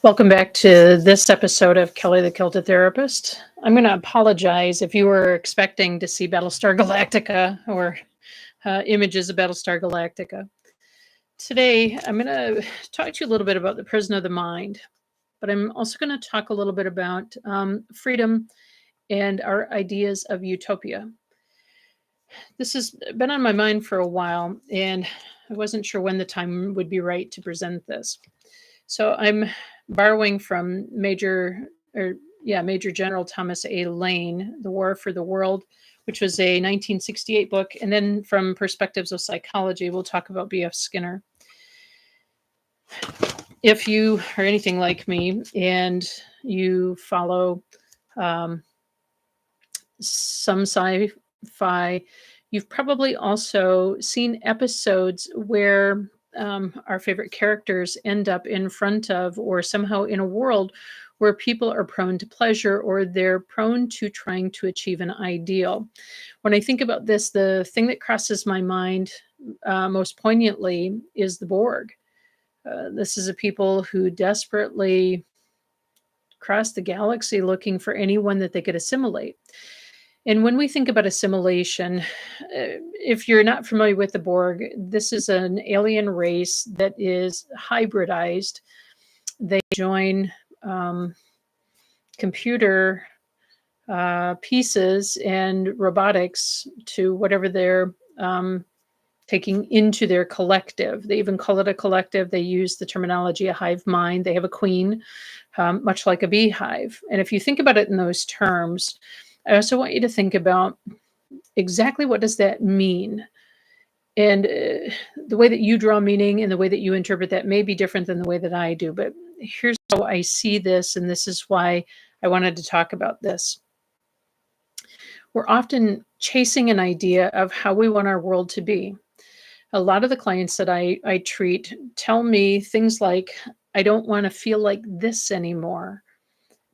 Welcome back to this episode of Kelly the Kilted Therapist. I'm going to apologize if you were expecting to see Battlestar Galactica or images of Battlestar Galactica. Today, I'm going to talk to you a little bit about the prison of the mind, but I'm also going to talk a little bit about freedom and our ideas of utopia. This has been on my mind for a while, and I wasn't sure when the time would be right to present this. So I'm borrowing from Major General Thomas A. Lane, The War for the World, which was a 1968 book. And then from Perspectives of Psychology, we'll talk about B.F. Skinner. If you are anything like me and you follow some sci-fi, you've probably also seen episodes where our favorite characters end up in front of or somehow in a world where people are prone to pleasure or they're prone to trying to achieve an ideal. When I think about this, the thing that crosses my mind most poignantly is the Borg. This is a people who desperately cross the galaxy looking for anyone that they could assimilate. And when we think about assimilation, if you're not familiar with the Borg, this is an alien race that is hybridized. They join computer pieces and robotics to whatever they're taking into their collective. They even call it a collective. They use the terminology a hive mind. They have a queen, much like a beehive. And if you think about it in those terms, I also want you to think about exactly what does that mean? And the way that you draw meaning and the way that you interpret that may be different than the way that I do. But here's how I see this, and this is why I wanted to talk about this. We're often chasing an idea of how we want our world to be. A lot of the clients that I treat tell me things like, I don't want to feel like this anymore.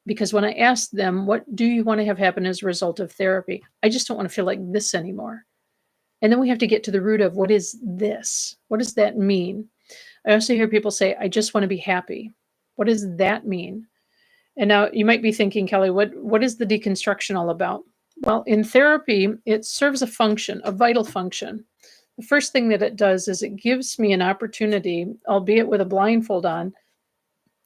Because when I ask them, what do you want to have happen as a result of therapy? I just don't want to feel like this anymore. And then we have to get to the root of what is this? What does that mean? I also hear people say, I just want to be happy. What does that mean? And now you might be thinking, Kelly, what is the deconstruction all about? Well, in therapy, it serves a function, a vital function. The first thing that it does is it gives me an opportunity, albeit with a blindfold on,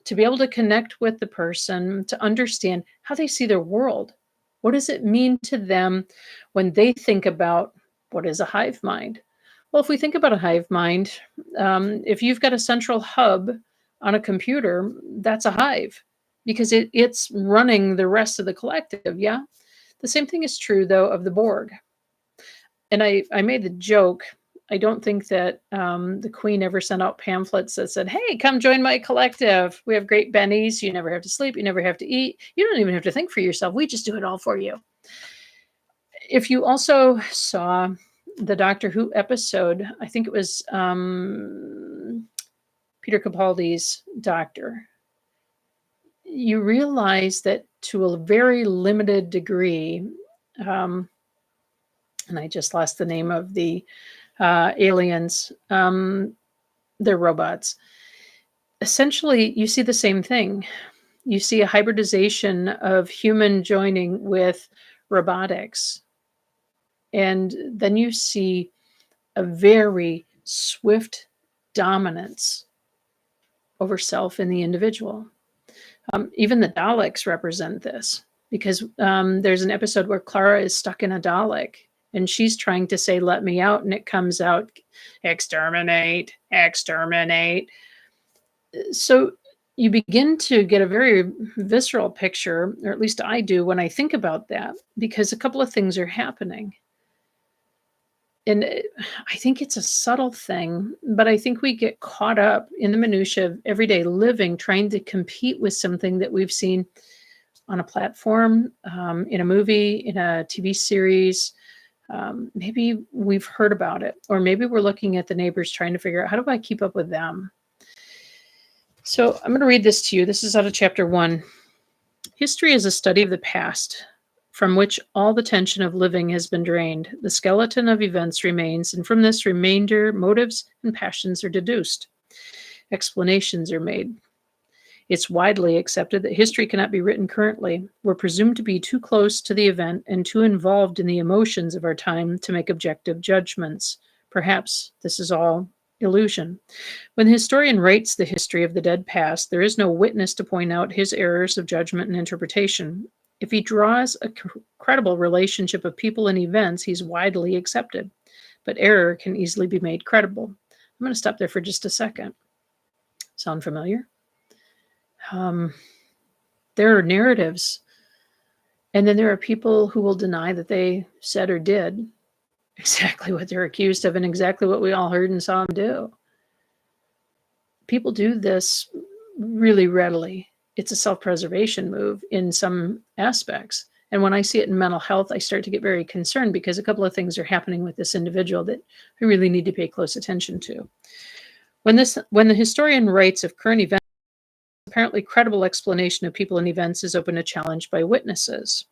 to be able to connect with the person, to understand how they see their world. What does it mean to them when they think about what is a hive mind? Well, if we think about a hive mind, if you've got a central hub on a computer, that's a hive because it's running the rest of the collective, yeah? The same thing is true, though, of the Borg. And I made the joke, I don't think that the Queen ever sent out pamphlets that said, hey, come join my collective. We have great bennies. You never have to sleep. You never have to eat. You don't even have to think for yourself. We just do it all for you. If you also saw the Doctor Who episode, I think it was Peter Capaldi's Doctor, you realize that to a very limited degree, and I just lost the name of the aliens, they're robots. Essentially, you see the same thing. You see a hybridization of human joining with robotics. And then you see a very swift dominance over self in the individual. Even the Daleks represent this because there's an episode where Clara is stuck in a Dalek and she's trying to say, let me out. And it comes out, exterminate, exterminate. So you begin to get a very visceral picture, or at least I do when I think about that, because a couple of things are happening. And I think it's a subtle thing, but I think we get caught up in the minutia of everyday living, trying to compete with something that we've seen on a platform, in a movie, in a TV series. Maybe we've heard about it, or maybe we're looking at the neighbors trying to figure out, how do I keep up with them? So I'm going to read this to you. This is out of chapter 1. History is a study of the past, from which all the tension of living has been drained. The skeleton of events remains, and from this remainder, motives and passions are deduced. Explanations are made. It's widely accepted that history cannot be written currently. We're presumed to be too close to the event and too involved in the emotions of our time to make objective judgments. Perhaps this is all illusion. When the historian writes the history of the dead past, there is no witness to point out his errors of judgment and interpretation. If he draws a credible relationship of people and events, he's widely accepted. But error can easily be made credible. I'm going to stop there for just a second. Sound familiar? There are narratives, and then there are people who will deny that they said or did exactly what they're accused of and exactly what we all heard and saw them do. People do this really readily. It's a self-preservation move in some aspects. And when I see it in mental health, I start to get very concerned because a couple of things are happening with this individual that I really need to pay close attention to. When the historian writes of current events, apparently credible explanation of people and events is open to challenge by witnesses.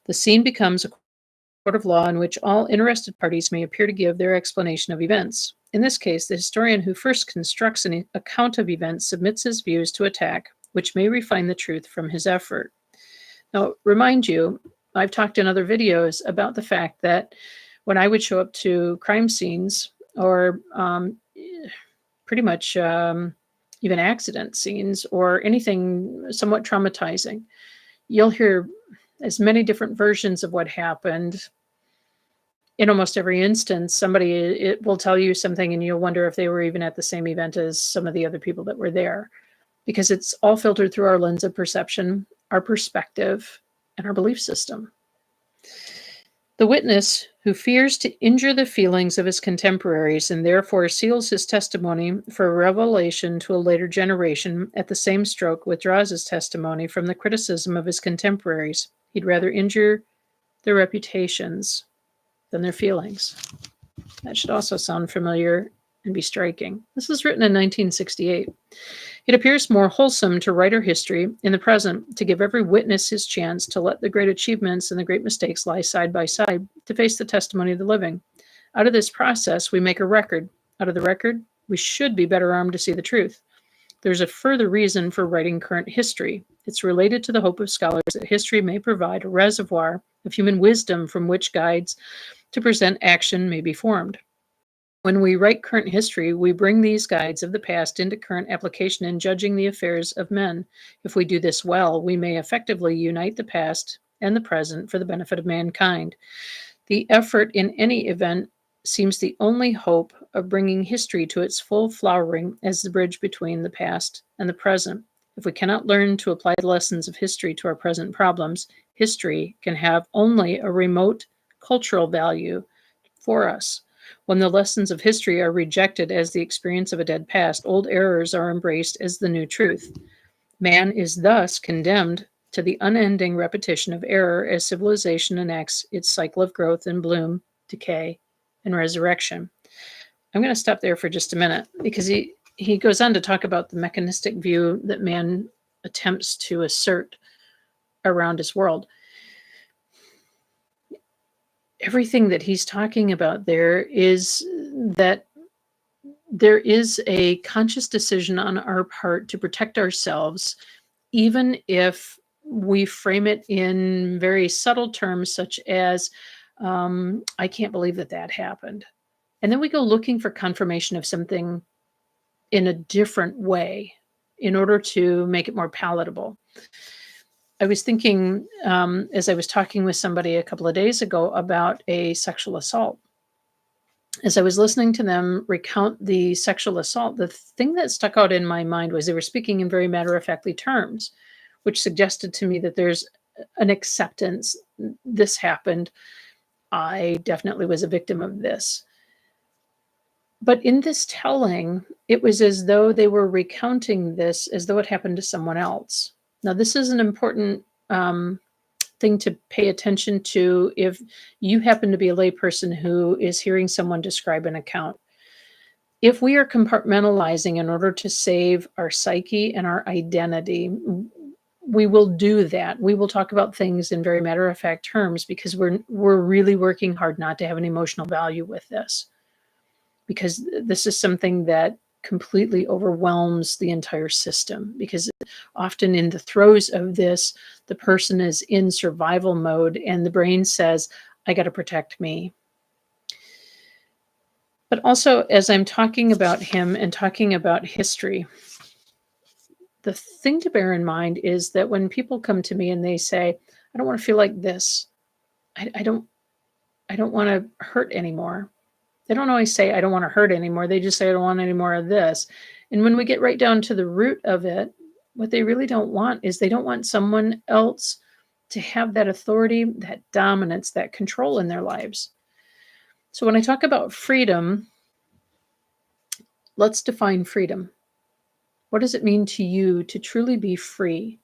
The scene becomes a court of law in which all interested parties may appear to give their explanation of events. In this case, the historian who first constructs an account of events submits his views to attack, which may refine the truth from his effort. Now, remind you, I've talked in other videos about the fact that when I would show up to crime scenes or pretty much even accident scenes or anything somewhat traumatizing, you'll hear as many different versions of what happened. In almost every instance, it will tell you something and you'll wonder if they were even at the same event as some of the other people that were there, because it's all filtered through our lens of perception, our perspective, and our belief system. The witness who fears to injure the feelings of his contemporaries and therefore seals his testimony for revelation to a later generation, at the same stroke withdraws his testimony from the criticism of his contemporaries. He'd rather injure their reputations than their feelings. That should also sound familiar and be striking. This was written in 1968. It appears more wholesome to write our history in the present, to give every witness his chance to let the great achievements and the great mistakes lie side by side, to face the testimony of the living. Out of this process, we make a record. Out of the record, we should be better armed to see the truth. There's a further reason for writing current history. It's related to the hope of scholars that history may provide a reservoir of human wisdom from which guides to present action may be formed. When we write current history, we bring these guides of the past into current application in judging the affairs of men. If we do this well, we may effectively unite the past and the present for the benefit of mankind. The effort in any event seems the only hope of bringing history to its full flowering as the bridge between the past and the present. If we cannot learn to apply the lessons of history to our present problems, history can have only a remote cultural value for us. When the lessons of history are rejected as the experience of a dead past, old errors are embraced as the new truth. Man is thus condemned to the unending repetition of error as civilization enacts its cycle of growth and bloom, decay, and resurrection. I'm going to stop there for just a minute because he goes on to talk about the mechanistic view that man attempts to assert around his world. Everything that he's talking about there is that there is a conscious decision on our part to protect ourselves, even if we frame it in very subtle terms, such as, I can't believe that happened. And then we go looking for confirmation of something in a different way in order to make it more palatable. I was thinking, as I was talking with somebody a couple of days ago about a sexual assault, as I was listening to them recount the sexual assault, the thing that stuck out in my mind was they were speaking in very matter-of-factly terms, which suggested to me that there's an acceptance. This happened. I definitely was a victim of this. But in this telling, it was as though they were recounting this as though it happened to someone else. Now, this is an important thing to pay attention to if you happen to be a layperson who is hearing someone describe an account. If we are compartmentalizing in order to save our psyche and our identity, we will do that. We will talk about things in very matter-of-fact terms because we're really working hard not to have an emotional value with this. Because this is something that completely overwhelms the entire system, because often in the throes of this, the person is in survival mode and the brain says, I got to protect me. But also, as I'm talking about him and talking about history, the thing to bear in mind is that when people come to me and they say, I don't want to feel like this, I don't want to hurt anymore. They don't always say, I don't want to hurt anymore. They just say, I don't want any more of this. And when we get right down to the root of it, what they really don't want is they don't want someone else to have that authority, that dominance, that control in their lives. So when I talk about freedom, let's define freedom. What does it mean to you to truly be free?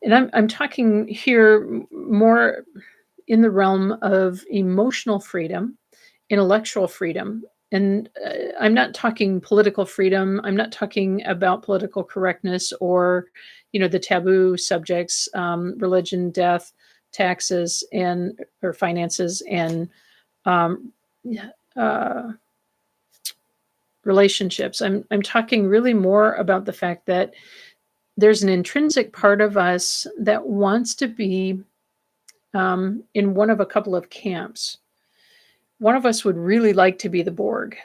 And I'm talking here more in the realm of emotional freedom, intellectual freedom. And I'm not talking political freedom. I'm not talking about political correctness or, the taboo subjects, religion, death, taxes, or finances, and um, yeah, relationships. I'm talking really more about the fact that there's an intrinsic part of us that wants to be in one of a couple of camps. One of us would really like to be the Borg.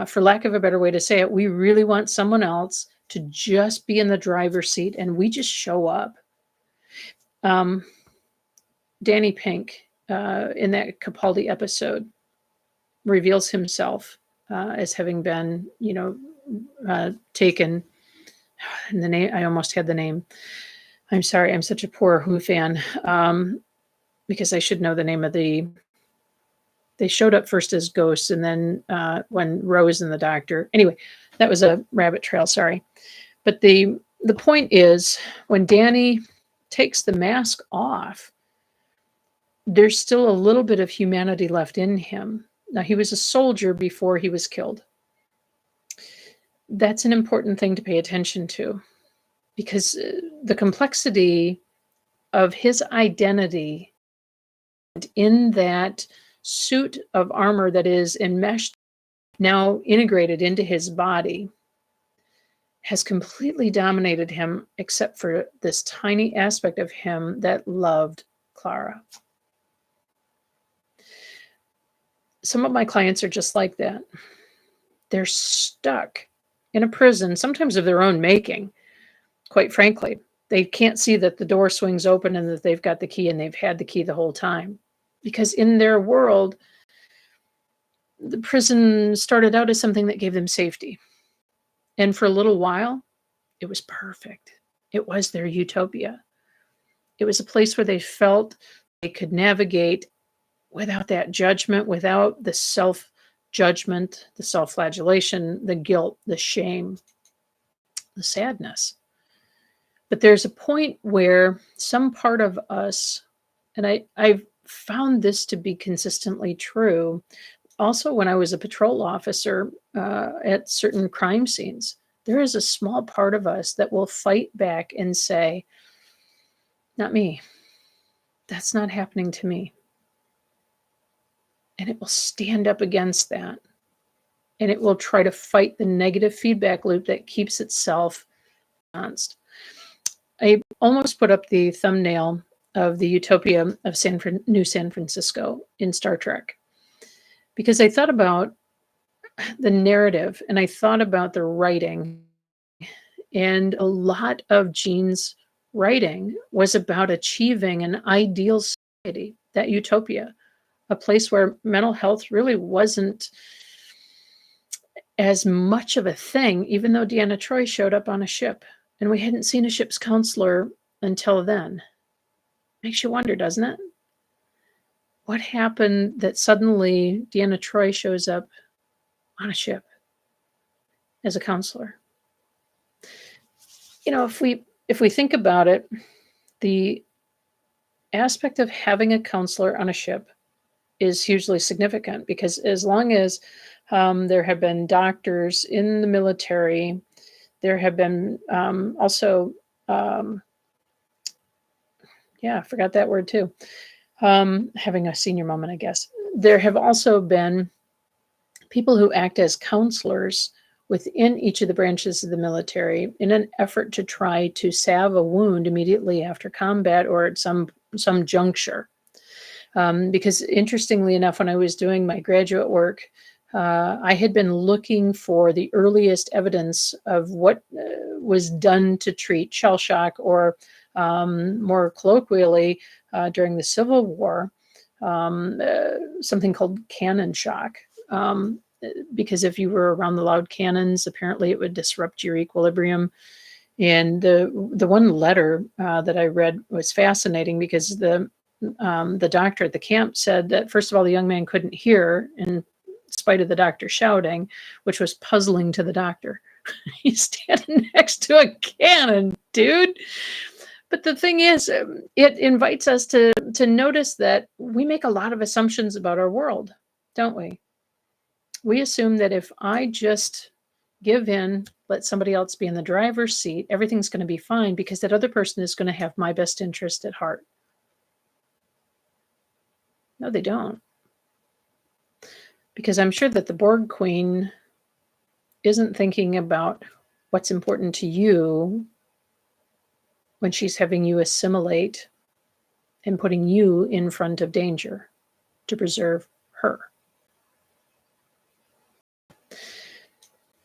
For lack of a better way to say it, we really want someone else to just be in the driver's seat and we just show up. Danny Pink, in that Capaldi episode, reveals himself as having been, taken. And the name, I almost had the name. I'm sorry, I'm such a poor Who fan, because I should know the name of the. They showed up first as ghosts, and then when Rose and the doctor. Anyway, that was a rabbit trail. Sorry, but the point is, when Danny takes the mask off, there's still a little bit of humanity left in him. Now, he was a soldier before he was killed. That's an important thing to pay attention to, because the complexity of his identity in that suit of armor that is enmeshed, now integrated into his body, has completely dominated him, except for this tiny aspect of him that loved Clara. Some of my clients are just like that. They're stuck in a prison, sometimes of their own making, quite frankly. They can't see that the door swings open and that they've got the key, and they've had the key the whole time. Because in their world, the prison started out as something that gave them safety. And for a little while, it was perfect. It was their utopia. It was a place where they felt they could navigate without that judgment, without the self-judgment, the self-flagellation, the guilt, the shame, the sadness. But there's a point where some part of us, and I've found this to be consistently true, also when I was a patrol officer at certain crime scenes, there is a small part of us that will fight back and say, not me. That's not happening to me. And it will stand up against that. And it will try to fight the negative feedback loop that keeps itself balanced. I almost put up the thumbnail of the utopia of New San Francisco in Star Trek, because I thought about the narrative and I thought about the writing. And a lot of Gene's writing was about achieving an ideal society, that utopia, a place where mental health really wasn't as much of a thing, even though Deanna Troi showed up on a ship and we hadn't seen a ship's counselor until then. Makes you wonder, doesn't it? What happened that suddenly Deanna Troi shows up on a ship as a counselor? If we think about it, the aspect of having a counselor on a ship is hugely significant, because as long as there have been doctors in the military, there have been also, I forgot that word too, having a senior moment, I guess. There have also been people who act as counselors within each of the branches of the military in an effort to try to salve a wound immediately after combat or at some juncture. Because interestingly enough, when I was doing my graduate work, I had been looking for the earliest evidence of what was done to treat shell shock, or more colloquially, during the Civil War, something called cannon shock. Because if you were around the loud cannons, apparently it would disrupt your equilibrium. And the one letter that I read was fascinating, because the doctor at the camp said that, first of all, the young man couldn't hear in spite of the doctor shouting, which was puzzling to the doctor. He's standing next to a cannon, dude. But the thing is, it invites us to notice that we make a lot of assumptions about our world, don't we? We assume that if I just give in, let somebody else be in the driver's seat, everything's going to be fine, because that other person is going to have my best interest at heart. No, they don't. Because I'm sure that the Borg Queen isn't thinking about what's important to you when she's having you assimilate and putting you in front of danger to preserve her.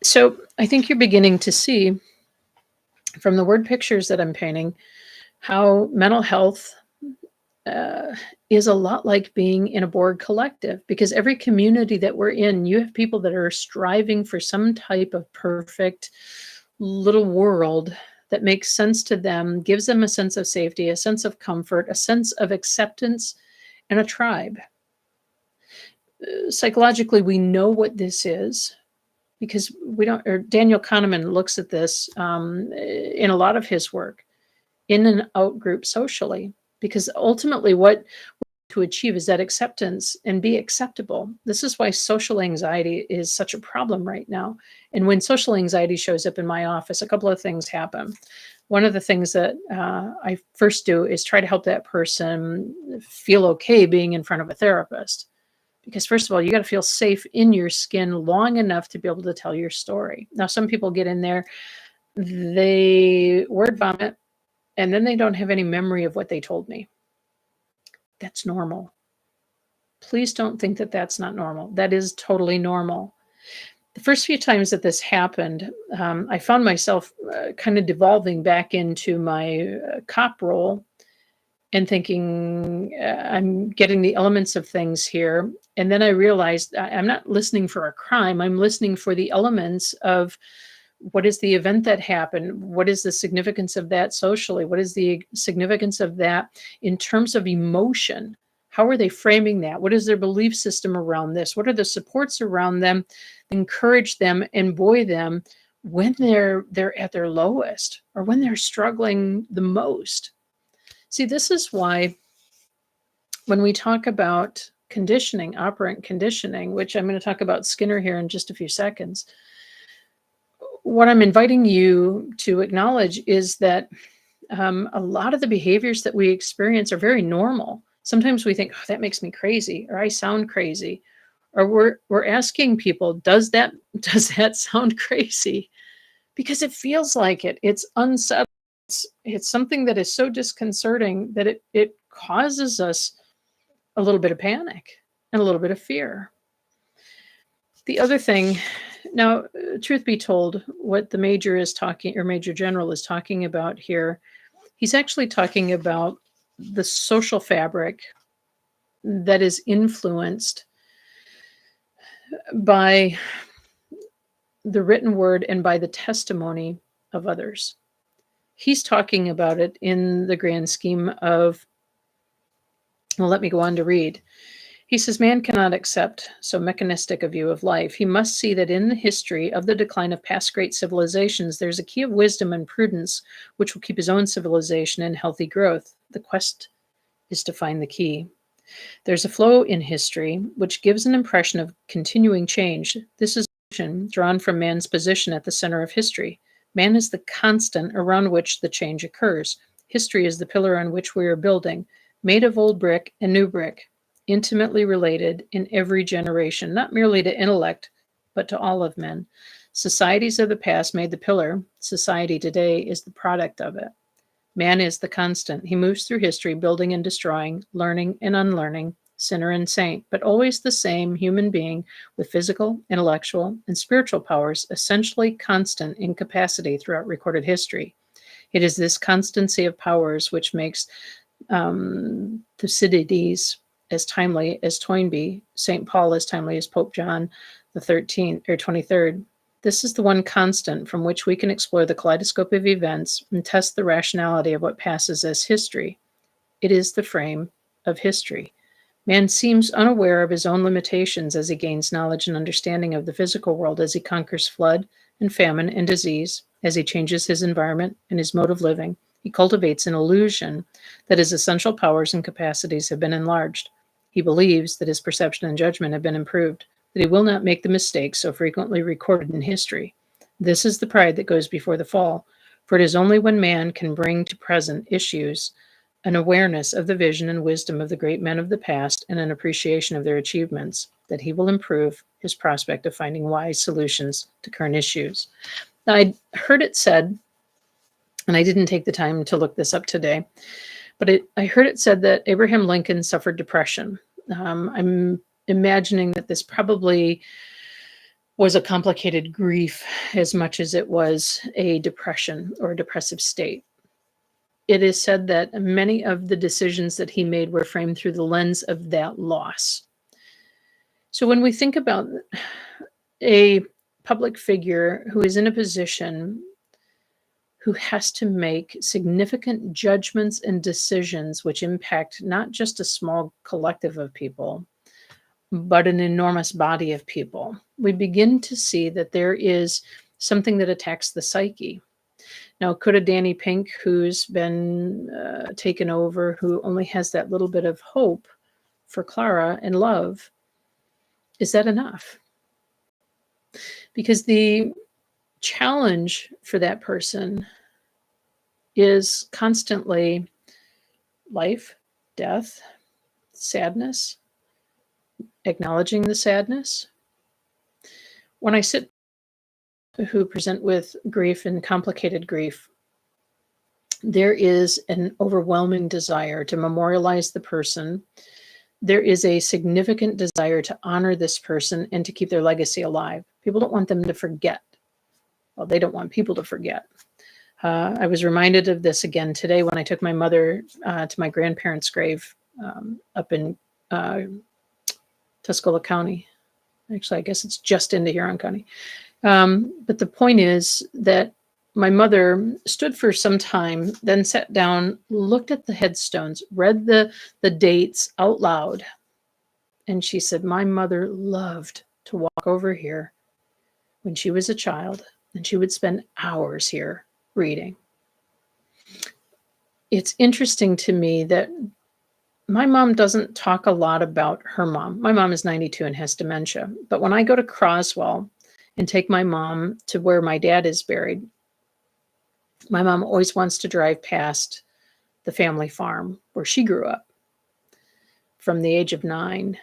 So I think you're beginning to see from the word pictures that I'm painting how mental health is a lot like being in a Borg collective, because every community that we're in, you have people that are striving for some type of perfect little world that makes sense to them, gives them a sense of safety, a sense of comfort, a sense of acceptance, and a tribe. Psychologically, we know what this is, because we don't, or Daniel Kahneman looks at this in a lot of his work, in and out group socially, because ultimately what to achieve is that acceptance and be acceptable. This is why social anxiety is such a problem right now. And when social anxiety shows up in my office, a couple of things happen. One of the things that I first do is try to help that person feel okay being in front of a therapist. Because first of all, you got to feel safe in your skin long enough to be able to tell your story. Now, some people get in there, they word vomit, and then they don't have any memory of what they told me. That's normal. Please don't think that that's not normal. That is totally normal. The first few times that this happened, I found myself kind of devolving back into my cop role and thinking, I'm getting the elements of things here. And then I realized I'm not listening for a crime. I'm listening for the elements of what is the event that happened? What is the significance of that socially? What is the significance of that in terms of emotion? How are they framing that? What is their belief system around this? What are the supports around them? Encourage them and buoy them when they're at their lowest, or when they're struggling the most. See, this is why when we talk about conditioning, operant conditioning, which I'm going to talk about Skinner here in just a few seconds, what I'm inviting you to acknowledge is that a lot of the behaviors that we experience are very normal. Sometimes we think, oh, that makes me crazy, or I sound crazy, or we're asking people, does that sound crazy? Because it feels like it. It's unsettling. It's something that is so disconcerting that it causes us a little bit of panic and a little bit of fear. The other thing, now, truth be told, what the major is talking, or Major General is talking about here, he's actually talking about the social fabric that is influenced by the written word and by the testimony of others. He's talking about it in the grand scheme of, well, let me go on to read. He says, man cannot accept so mechanistic a view of life. He must see that in the history of the decline of past great civilizations, there's a key of wisdom and prudence which will keep his own civilization in healthy growth. The quest is to find the key. There's a flow in history which gives an impression of continuing change. This is drawn from man's position at the center of history. Man is the constant around which the change occurs. History is the pillar on which we are building, made of old brick and new brick, intimately related in every generation, not merely to intellect, but to all of men. Societies of the past made the pillar. Society today is the product of it. Man is the constant. He moves through history, building and destroying, learning and unlearning, sinner and saint, but always the same human being with physical, intellectual, and spiritual powers, essentially constant in capacity throughout recorded history. It is this constancy of powers which makes Thucydides as timely as Toynbee, St. Paul as timely as Pope John the 13th or 23rd. This is the one constant from which we can explore the kaleidoscope of events and test the rationality of what passes as history. It is the frame of history. Man seems unaware of his own limitations as he gains knowledge and understanding of the physical world, as he conquers flood and famine and disease, as he changes his environment and his mode of living. He cultivates an illusion that his essential powers and capacities have been enlarged. He believes that his perception and judgment have been improved, that he will not make the mistakes so frequently recorded in history. This is the pride that goes before the fall, for it is only when man can bring to present issues an awareness of the vision and wisdom of the great men of the past and an appreciation of their achievements that he will improve his prospect of finding wise solutions to current issues. Now, I heard it said, and I didn't take the time to look this up today, but I heard it said that Abraham Lincoln suffered depression. I'm imagining that this probably was a complicated grief as much as it was a depression or a depressive state. It is said that many of the decisions that he made were framed through the lens of that loss. So when we think about a public figure who is in a position who has to make significant judgments and decisions which impact not just a small collective of people, but an enormous body of people, we begin to see that there is something that attacks the psyche. Now, could a Danny Pink, who's been taken over, who only has that little bit of hope for Clara and love, is that enough? Because the challenge for that person is constantly life, death, sadness, acknowledging the sadness. When I sit who present with grief and complicated grief, there is an overwhelming desire to memorialize the person. There is a significant desire to honor this person and to keep their legacy alive. People don't want them to forget. Well, they don't want people to forget. I was reminded of this again today when I took my mother to my grandparents' grave up in Tuscola County. Actually, I guess it's just into Huron County. But the point is that my mother stood for some time, then sat down, looked at the headstones, read the dates out loud. And she said, my mother loved to walk over here when she was a child, and she would spend hours here reading. It's interesting to me that my mom doesn't talk a lot about her mom. My mom is 92 and has dementia. But when I go to Croswell and take my mom to where my dad is buried, my mom always wants to drive past the family farm where she grew up from the age of 9.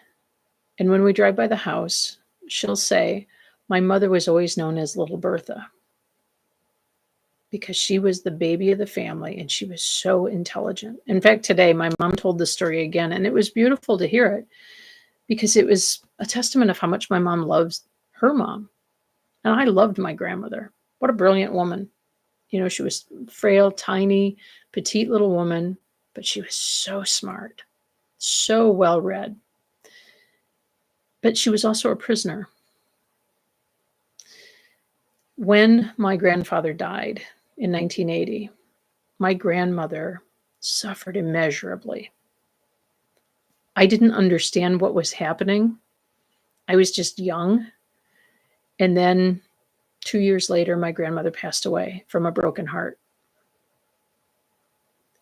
And when we drive by the house, she'll say, my mother was always known as Little Bertha because she was the baby of the family and she was so intelligent. In fact, today my mom told the story again, and it was beautiful to hear it because it was a testament of how much my mom loves her mom. And I loved my grandmother. What a brilliant woman. You know, she was frail, tiny, petite little woman, but she was so smart, so well-read. But she was also a prisoner. When my grandfather died in 1980, my grandmother suffered immeasurably. I didn't understand what was happening. I was just young. And then 2 years later, my grandmother passed away from a broken heart.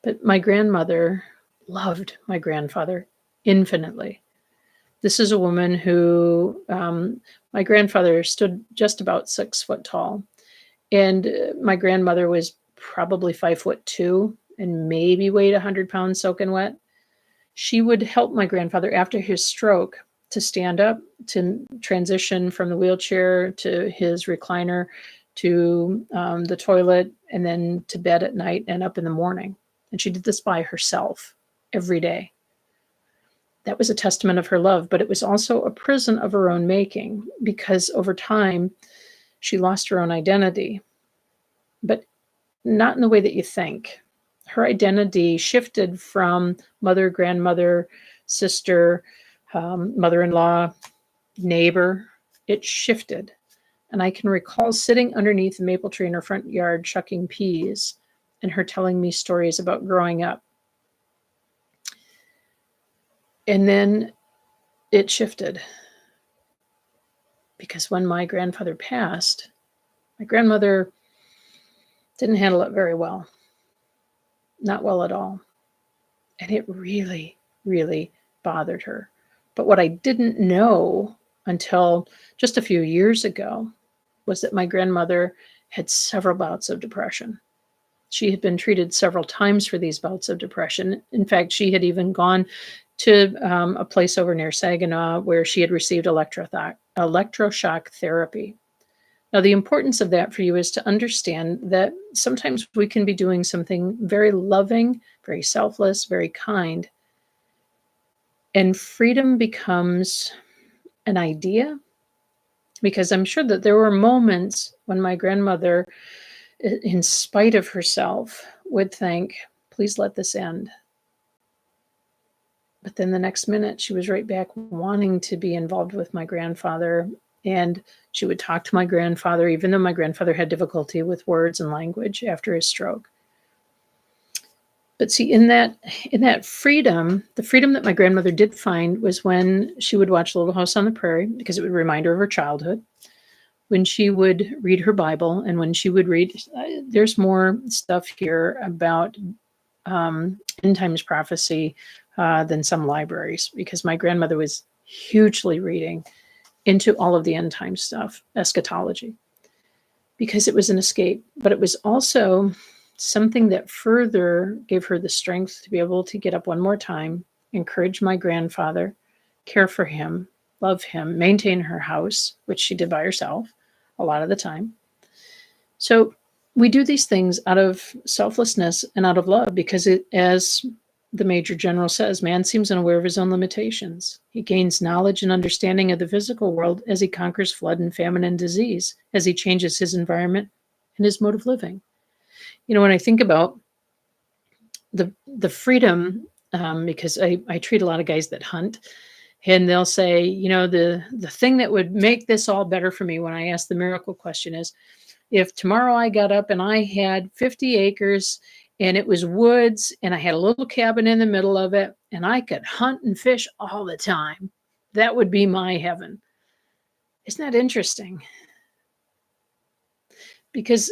But my grandmother loved my grandfather infinitely. This is a woman who, my grandfather stood just about 6 foot tall. And my grandmother was probably 5'2" and maybe weighed 100 pounds soaking wet. She would help my grandfather after his stroke. to stand up, to transition from the wheelchair to his recliner, to the toilet, and then to bed at night and up in the morning. And she did this by herself every day. That was a testament of her love, but it was also a prison of her own making, because over time she lost her own identity, but not in the way that you think. Her identity shifted from mother, grandmother, sister, mother-in-law, neighbor. It shifted. And I can recall sitting underneath a maple tree in her front yard shucking peas and her telling me stories about growing up. And then it shifted, because when my grandfather passed, my grandmother didn't handle it very well. Not well at all. And it really, really bothered her. But what I didn't know until just a few years ago was that my grandmother had several bouts of depression. She had been treated several times for these bouts of depression. In fact, she had even gone to a place over near Saginaw where she had received electroshock therapy. Now, the importance of that for you is to understand that sometimes we can be doing something very loving, very selfless, very kind, and freedom becomes an idea. Because I'm sure that there were moments when my grandmother, in spite of herself, would think, please let this end. But then the next minute, she was right back wanting to be involved with my grandfather. And she would talk to my grandfather, even though my grandfather had difficulty with words and language after his stroke. But see, in that freedom, the freedom that my grandmother did find was when she would watch Little House on the Prairie, because it would remind her of her childhood, when she would read her Bible, and when she would read, there's more stuff here about end times prophecy than some libraries, because my grandmother was hugely reading into all of the end time stuff, eschatology, because it was an escape, but it was also something that further gave her the strength to be able to get up one more time, encourage my grandfather, care for him, love him, maintain her house, which she did by herself a lot of the time. So we do these things out of selflessness and out of love, because it, as the Major General says, man seems unaware of his own limitations. He gains knowledge and understanding of the physical world as he conquers flood and famine and disease, as he changes his environment and his mode of living. You know, when I think about the freedom, because I treat a lot of guys that hunt, and they'll say, you know, the thing that would make this all better for me when I ask the miracle question is, if tomorrow I got up and I had 50 acres and it was woods and I had a little cabin in the middle of it and I could hunt and fish all the time, that would be my heaven. Isn't that interesting? Because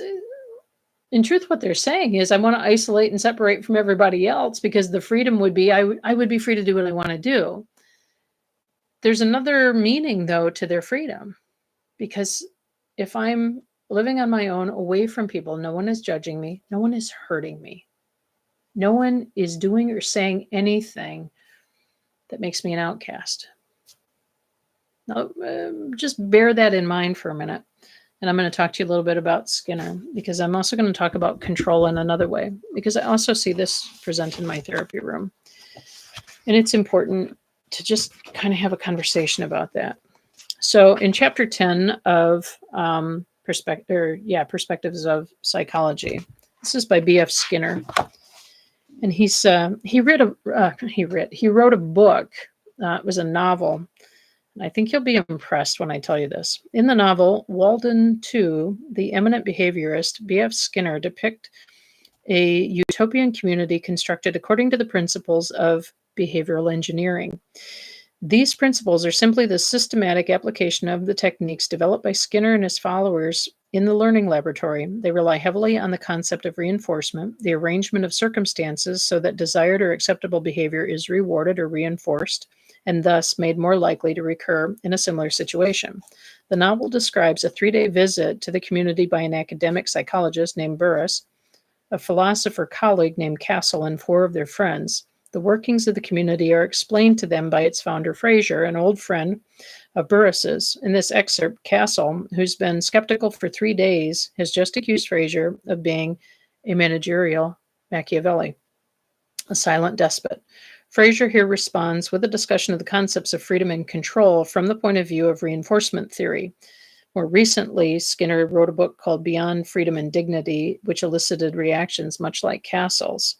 in truth, what they're saying is, I want to isolate and separate from everybody else, because the freedom would be, I would be free to do what I want to do. There's another meaning, though, to their freedom, because if I'm living on my own, away from people, no one is judging me, no one is hurting me, no one is doing or saying anything that makes me an outcast. Now, just bear that in mind for a minute. And I'm going to talk to you a little bit about Skinner, because I'm also going to talk about control in another way, because I also see this present in my therapy room. And it's important to just kind of have a conversation about that. So in chapter 10 of Perspectives of Psychology, this is by B.F. Skinner. And he wrote a book. It was a novel. I think you'll be impressed when I tell you this. In the novel, Walden 2, the eminent behaviorist B.F. Skinner depict a utopian community constructed according to the principles of behavioral engineering. These principles are simply the systematic application of the techniques developed by Skinner and his followers in the learning laboratory. They rely heavily on the concept of reinforcement, the arrangement of circumstances so that desired or acceptable behavior is rewarded or reinforced, and thus made more likely to recur in a similar situation. The novel describes a 3-day visit to the community by an academic psychologist named Burris, a philosopher colleague named Castle, and 4 of their friends. The workings of the community are explained to them by its founder, Fraser, an old friend of Burris's. In this excerpt, Castle, who's been skeptical for 3 days, has just accused Fraser of being a managerial Machiavelli, a silent despot. Fraser here responds with a discussion of the concepts of freedom and control from the point of view of reinforcement theory. More recently, Skinner wrote a book called Beyond Freedom and Dignity, which elicited reactions much like Castle's.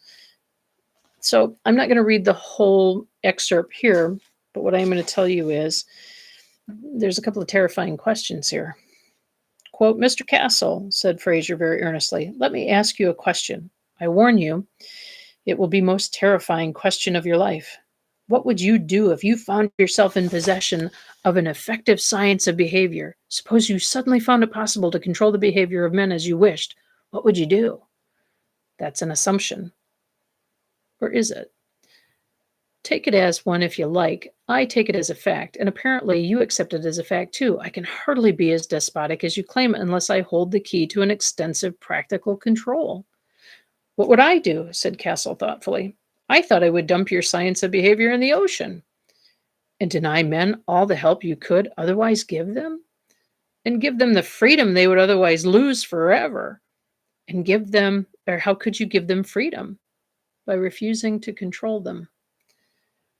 So I'm not going to read the whole excerpt here, but what I'm going to tell you is there's a couple of terrifying questions here. Quote, Mr. Castle, said Fraser very earnestly, let me ask you a question. I warn you, it will be most terrifying question of your life. What would you do if you found yourself in possession of an effective science of behavior? Suppose you suddenly found it possible to control the behavior of men as you wished. What would you do? That's an assumption. Or is it? Take it as one if you like. I take it as a fact, and apparently you accept it as a fact too. I can hardly be as despotic as you claim unless I hold the key to an extensive practical control. What would I do? Said Castle thoughtfully. I thought I would dump your science of behavior in the ocean and deny men all the help you could otherwise give them, and give them the freedom they would otherwise lose forever. And give them, or how could you give them freedom? By refusing to control them.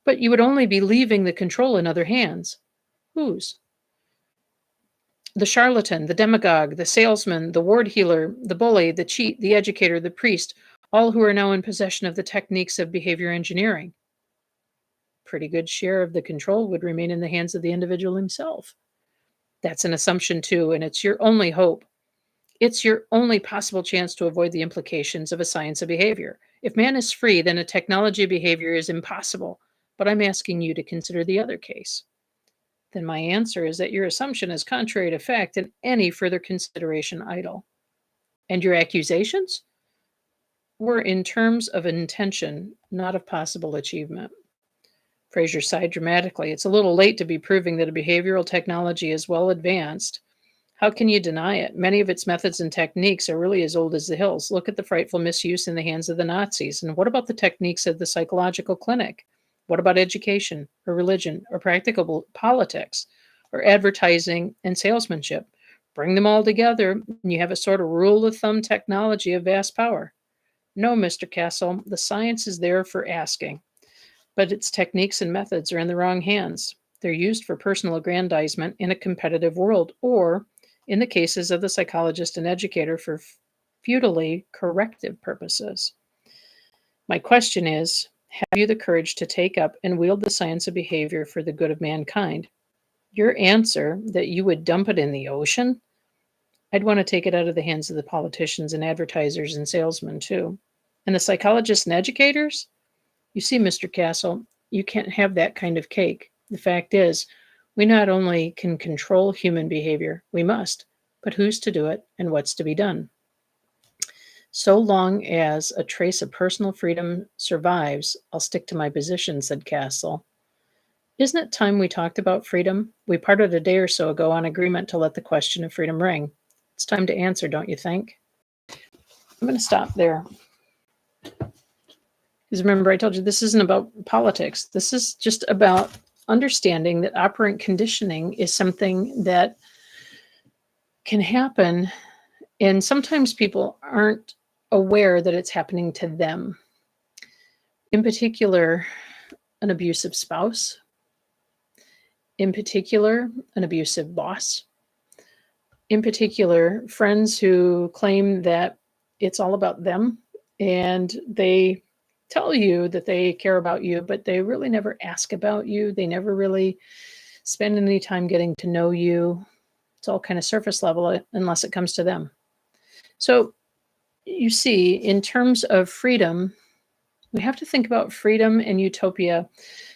But you would only be leaving the control in other hands. Whose? The charlatan, the demagogue, the salesman, the ward healer, the bully, the cheat, the educator, the priest, all who are now in possession of the techniques of behavior engineering. Pretty good share of the control would remain in the hands of the individual himself. That's an assumption too, and it's your only hope. It's your only possible chance to avoid the implications of a science of behavior. If man is free, then a technology of behavior is impossible. But I'm asking you to consider the other case. Then my answer is that your assumption is contrary to fact and any further consideration idle. And your accusations were in terms of intention, not of possible achievement. Fraser sighed dramatically. It's a little late to be proving that a behavioral technology is well advanced. How can you deny it? Many of its methods and techniques are really as old as the hills. Look at the frightful misuse in the hands of the Nazis. And what about the techniques of the psychological clinic? What about education or religion or practical politics or advertising and salesmanship? Bring them all together and you have a sort of rule of thumb technology of vast power. No, Mr. Castle, the science is there for asking, but its techniques and methods are in the wrong hands. They're used for personal aggrandizement in a competitive world, or in the cases of the psychologist and educator, for futilely corrective purposes. My question is, have you the courage to take up and wield the science of behavior for the good of mankind? Your answer, that you would dump it in the ocean? I'd want to take it out of the hands of the politicians and advertisers and salesmen too. And the psychologists and educators? You see, Mr. Castle, you can't have that kind of cake. The fact is, we not only can control human behavior, we must, but who's to do it and what's to be done? So long as a trace of personal freedom survives, I'll stick to my position, said Castle. Isn't it time we talked about freedom? We parted a day or so ago on agreement to let the question of freedom ring. It's time to answer, don't you think? I'm going to stop there. Because remember, I told you this isn't about politics. This is just about understanding that operant conditioning is something that can happen, and sometimes people aren't aware that it's happening to them. In particular, an abusive spouse. In particular, an abusive boss. In particular, friends who claim that it's all about them, and they tell you that they care about you, but they really never ask about you. They never really spend any time getting to know you. It's all kind of surface level unless it comes to them. So you see, in terms of freedom, we have to think about freedom and utopia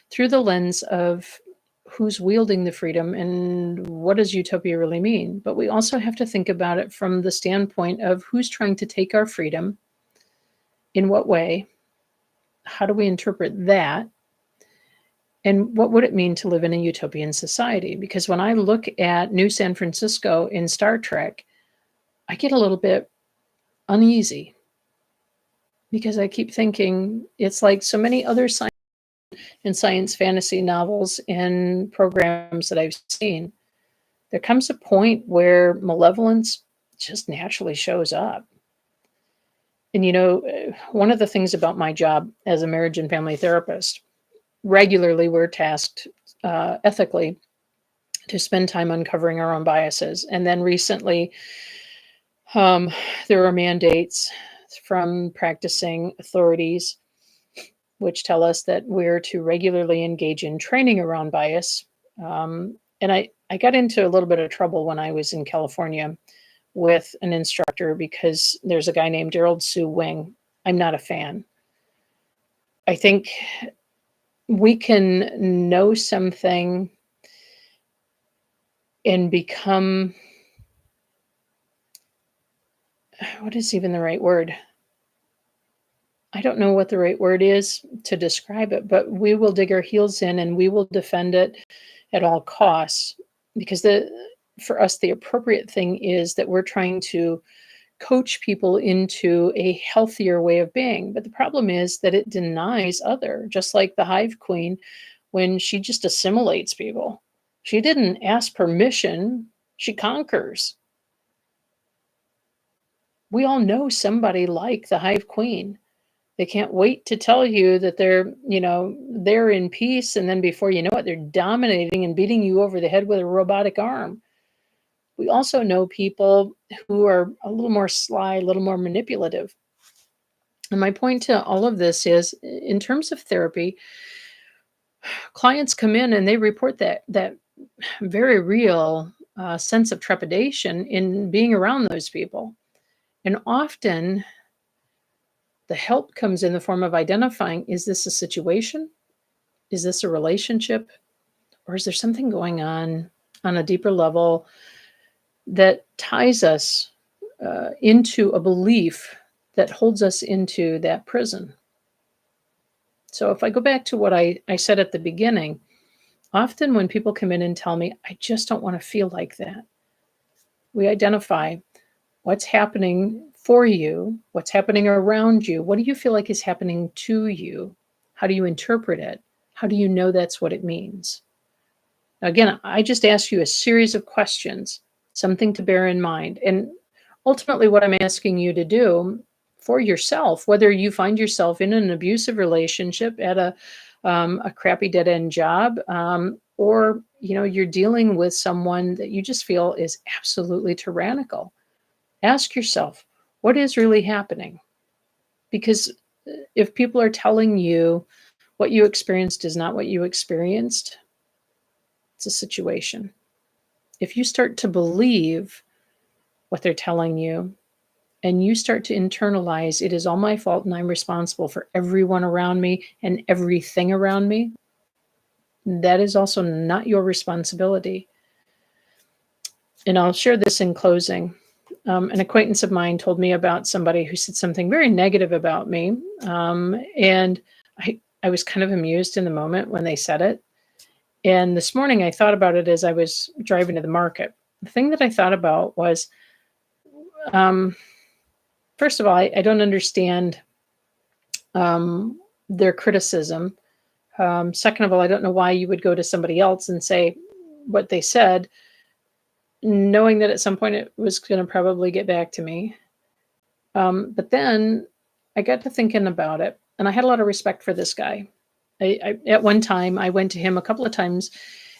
through the lens of who's wielding the freedom and what does utopia really mean. But we also have to think about it from the standpoint of who's trying to take our freedom, in what way, how do we interpret that, and what would it mean to live in a utopian society? Because when I look at New San Francisco in Star Trek, I get a little bit uneasy because I keep thinking it's like so many other science in science fantasy novels and programs that I've seen, there comes a point where malevolence just naturally shows up. And one of the things about my job as a marriage and family therapist, regularly we're tasked ethically to spend time uncovering our own biases. And then recently, um, there are mandates from practicing authorities which tell us that we're to regularly engage in training around bias. And I got into a little bit of trouble when I was in California with an instructor because there's a guy named Gerald Sue Wing. I'm not a fan. I think we can know something and become, what is even the right word? I don't know what the right word is to describe it, but we will dig our heels in and we will defend it at all costs because for us, the appropriate thing is that we're trying to coach people into a healthier way of being. But the problem is that it denies other, just like the hive queen, when she just assimilates people. She didn't ask permission, she conquers. We all know somebody like the hive queen. They can't wait to tell you that they're in peace, and then before you know it, they're dominating and beating you over the head with a robotic arm. We also know people who are a little more sly, a little more manipulative. And my point to all of this is, in terms of therapy, clients come in and they report that very real sense of trepidation in being around those people. And often the help comes in the form of identifying, is this a situation? Is this a relationship? Or is there something going on a deeper level that ties us into a belief that holds us into that prison? So if I go back to what I said at the beginning, often when people come in and tell me, I just don't want to feel like that, we identify what's happening for you, what's happening around you, what do you feel like is happening to you? How do you interpret it? How do you know that's what it means? Now, again, I just asked you a series of questions, something to bear in mind. And ultimately, what I'm asking you to do for yourself, whether you find yourself in an abusive relationship at a crappy dead end job, or you're dealing with someone that you just feel is absolutely tyrannical, ask yourself, what is really happening? Because if people are telling you what you experienced is not what you experienced, it's a situation. If you start to believe what they're telling you and you start to internalize, it is all my fault and I'm responsible for everyone around me and everything around me, that is also not your responsibility. And I'll share this in closing. An acquaintance of mine told me about somebody who said something very negative about me. And I was kind of amused in the moment when they said it. And this morning I thought about it as I was driving to the market. The thing that I thought about was, first of all, I don't understand their criticism. Second of all, I don't know why you would go to somebody else and say what they said, knowing that at some point it was going to probably get back to me. But then I got to thinking about it, and I had a lot of respect for this guy. At one time, I went to him a couple of times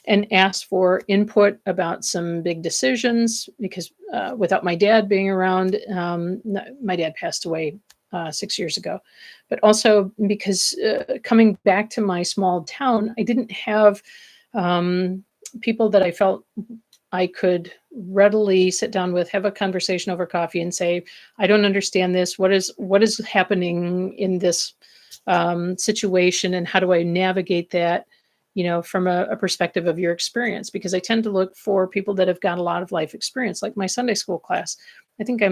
and asked for input about some big decisions because without my dad being around, my dad passed away 6 years ago, but also because coming back to my small town, I didn't have people that I felt I could readily sit down with, have a conversation over coffee and say, I don't understand this. What is happening in this situation, and how do I navigate that, from a perspective of your experience? Because I tend to look for people that have got a lot of life experience, like my Sunday school class. I think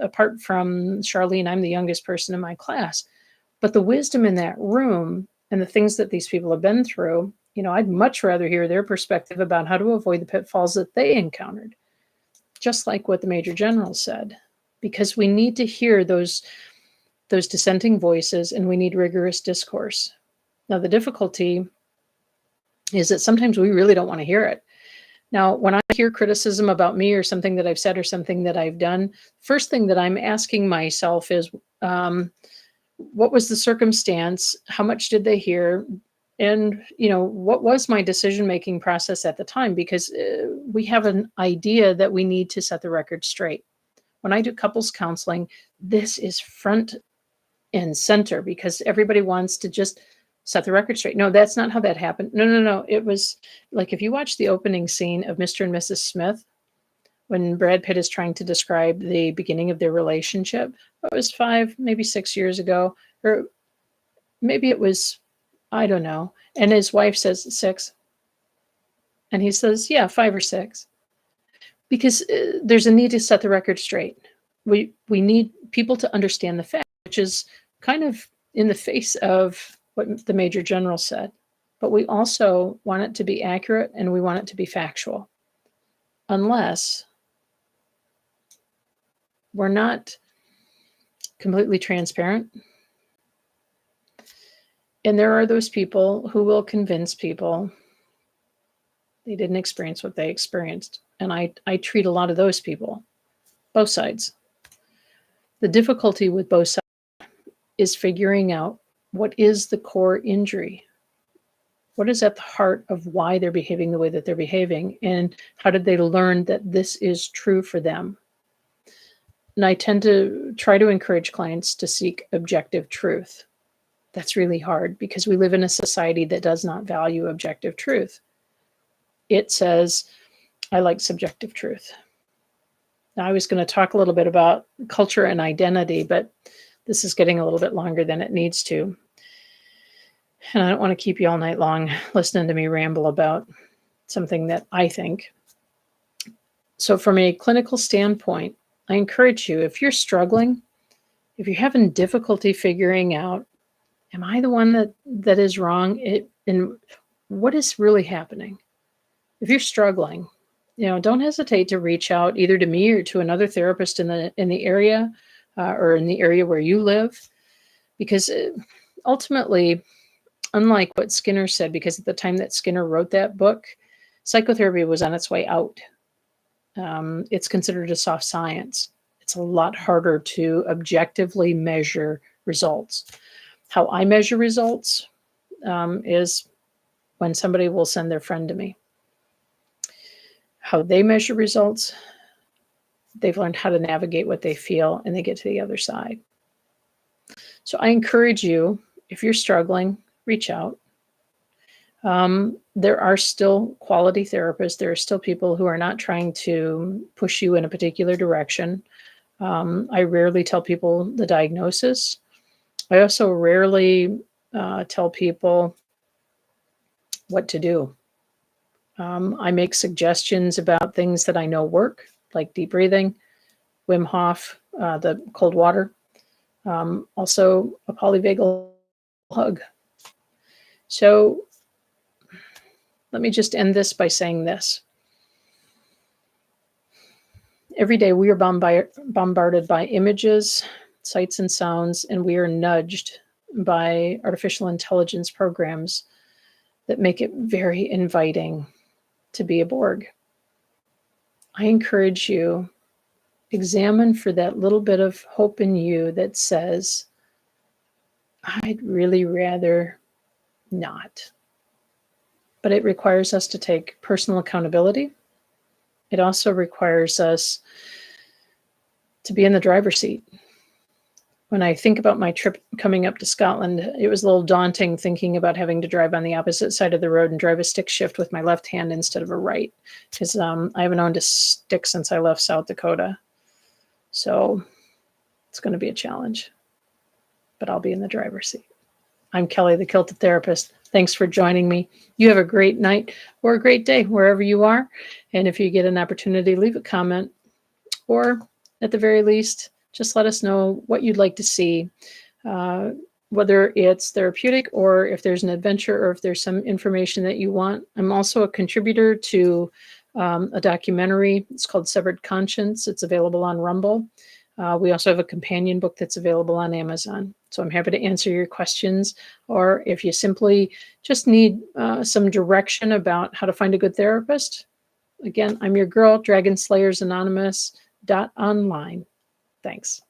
apart from Charlene, I'm the youngest person in my class. But the wisdom in that room and the things that these people have been through, I'd much rather hear their perspective about how to avoid the pitfalls that they encountered, just like what the Major General said, because we need to hear those dissenting voices and we need rigorous discourse. Now, the difficulty is that sometimes we really don't want to hear it. Now, when I hear criticism about me or something that I've said or something that I've done, first thing that I'm asking myself is, what was the circumstance? How much did they hear? And, what was my decision-making process at the time? Because we have an idea that we need to set the record straight. When I do couples counseling, this is front and center because everybody wants to just set the record straight. No, that's not how that happened. No, no, no. It was like if you watch the opening scene of Mr. and Mrs. Smith, when Brad Pitt is trying to describe the beginning of their relationship, it was 5, maybe 6 years ago, or maybe it was, I don't know. And his wife says 6. And he says, yeah, 5 or 6. Because there's a need to set the record straight. We need people to understand the fact, which is kind of in the face of what the Major General said. But we also want it to be accurate and we want it to be factual. Unless we're not completely transparent. And there are those people who will convince people they didn't experience what they experienced. And I treat a lot of those people, both sides. The difficulty with both sides is figuring out what is the core injury. What is at the heart of why they're behaving the way that they're behaving? And how did they learn that this is true for them? And I tend to try to encourage clients to seek objective truth. That's really hard because we live in a society that does not value objective truth. It says, I like subjective truth. Now, I was going to talk a little bit about culture and identity, but this is getting a little bit longer than it needs to. And I don't want to keep you all night long listening to me ramble about something that I think. So from a clinical standpoint, I encourage you, if you're struggling, if you're having difficulty figuring out, am I the one that is wrong? And what is really happening? If you're struggling, don't hesitate to reach out either to me or to another therapist in the area or in the area where you live, because ultimately, unlike what Skinner said, because at the time that Skinner wrote that book, psychotherapy was on its way out. It's considered a soft science. It's a lot harder to objectively measure results. How I measure results is when somebody will send their friend to me. How they measure results, they've learned how to navigate what they feel and they get to the other side. So I encourage you, if you're struggling, reach out. There are still quality therapists. There are still people who are not trying to push you in a particular direction. I rarely tell people the diagnosis. I also rarely tell people what to do. I make suggestions about things that I know work, like deep breathing, Wim Hof, the cold water, also a polyvagal hug. So let me just end this by saying this. Every day we are bombarded by images, sights, and sounds, and we are nudged by artificial intelligence programs that make it very inviting to be a Borg. I encourage you, examine for that little bit of hope in you that says, I'd really rather not. But it requires us to take personal accountability. It also requires us to be in the driver's seat. When I think about my trip coming up to Scotland, it was a little daunting thinking about having to drive on the opposite side of the road and drive a stick shift with my left hand instead of a right, because I haven't owned a stick since I left South Dakota. So it's going to be a challenge, but I'll be in the driver's seat. I'm Kelly, the Kilted Therapist. Thanks for joining me. You have a great night or a great day wherever you are. And if you get an opportunity, leave a comment, or at the very least, just let us know what you'd like to see, whether it's therapeutic or if there's an adventure or if there's some information that you want. I'm also a contributor to a documentary. It's called Severed Conscience. It's available on Rumble. We also have a companion book that's available on Amazon. So I'm happy to answer your questions. Or if you simply just need some direction about how to find a good therapist, again, I'm your girl, Dragon Slayers Anonymous. Online. Thanks.